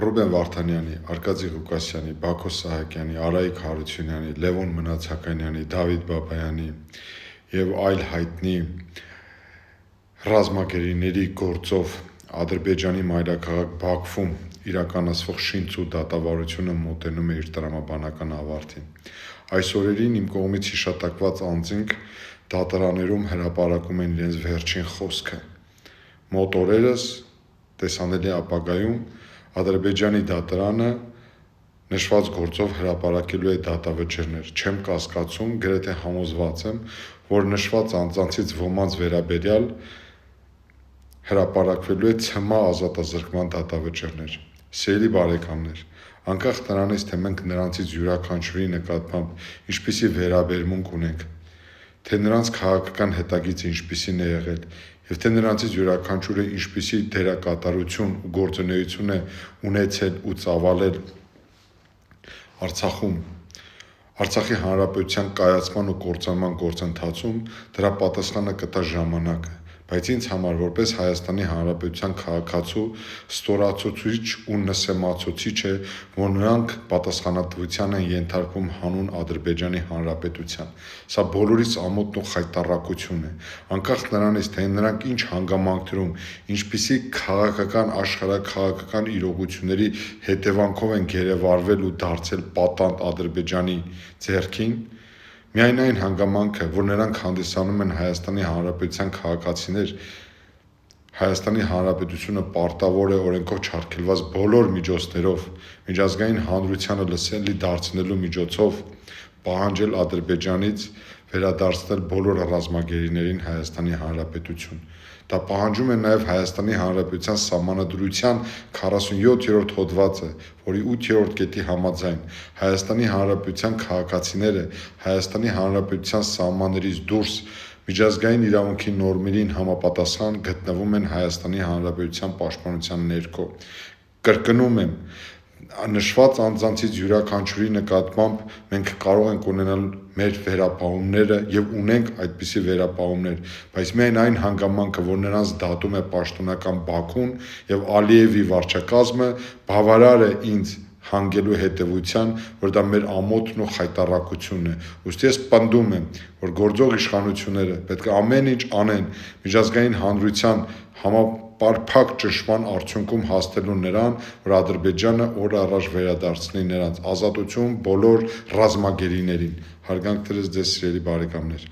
Ռուբեն Վարդանյանի, Արկադի Ղուկասյանի, Բաքո Սահակյանի, Արայիկ Հարությունյանի, Լևոն Մնացականյանի, Դավիթ Բաբայանի եւ այլ հայտնի ռազմագերիների գործով Ադրբեջանի մայրաքաղաք Բաքվում իրականացվող շինծու դատավարությունը մոտենում է իր տրամաբանական ավարտին։ Այս օրերին իմ կողմից հիշատակված անձինք դատարաններում հրապարակում են իրենց վերջին խոսքը։ Մոտ օրերս տեսանելի ապագայում Ադրբեջանի դատարանը նշված գործով հրապարակելու է դատավճիռներ։ Չեմ կասկածում, գրեթե համոզված եմ, որ նշված անձանցից ոմանց վերաբերյալ հրապարակվելու է ՑՄ ազատազրկման դատավճիռներ։ Սիրելի բարեկամներ, անկախ նրանից, թե մենք նրանցից յուրաքանչյուրի նկատմամբ ինչպիսի վերաբերմունք ունենք, թե նրանց քաղաքական հետագիծը ինչպիսին է եղել, եւ թե նրանցից յուրաքանչյուրը ինչպիսի դերակատարություն ու գործունեություն է ունեցել ու ծավալել Արցախում, Արցախի հանրապետության կայացման ու կործանման գործընթացում, դրա պատասխանը կտա ժամանակը, բայց ինձ համար որպես Հայաստանի Հանրապետության քաղաքացու ստորացուցիչ ու նսեմացուցիչ է, որ նրանք պատասխանատվության են ենթարկվում հանուն Ադրբեջանի Հանրապետության։ Սա բոլորից ամոթ ու խայտառակություն է, անկախ նրանից, թե նրանք ինչ հանգամանքներում, ինչպիսի քաղաքական, աշխարհաքաղաքական իրողությունների հետևանքով են գերեվարվել ու դարձել պատանդ Ադրբեջանի ձեռքին, միայն այն հանգամանքը, որ նրանք հանդիսանում են Հայաստանի Հանրապետության քաղաքացիներ, Հայաստանի Հանրապետությունը պարտավոր է օրենքով չարգելված բոլոր միջոցներով միջազգային հանրությանը լսելի դարձնելու միջոցով պահանջել Ադրբեջանից վերադարձնել բոլոր ռազմագերիներին Հայաստանի Հանրապետություն։ Դա պահանջում է նաև Հայաստանի Հանրապետության Սահմանադրության 47-րդ հոդվածը, որի 8-րդ կետի համաձայն Հայաստանի Հանրապետության քաղաքացիները Հայաստանի Հանրապետության սահմաններից դուրս միջազգային իրավունքի նորմերին համապատասխան գտնվում են Հայաստանի Հանրապետության պաշտպանության ներքո։ Կրկնում եմ, նշված անձանցից յուրաքանչյուրի նկատմամբ մենք կարող ենք ունենալ մեր վերապահումները եւ ունենք այդպիսի վերապահումներ, բայց միայն այն հանգամանքը, որ նրանց դատում է պաշտոնական Բաքուն եւ Ալիևի վարչակազմը, բավարար է ինձ հանգելու հետևության, որ դա մեր ամոթն ու խայտառակությունն է։ Ուստի ես պնդում եմ, որ գործող իշխանությունները պետք է ամեն ինչ անեն միջազգային հանրության համապարփակ ճնշման արդյունքում հասնելու նրան, որ Ադրբեջանը օր առաջ վերադարձնի նրանց ազատություն բոլոր ռազմագերիներին։ Հարգանք տերես ձեզ, սիրելի բարեկամներ։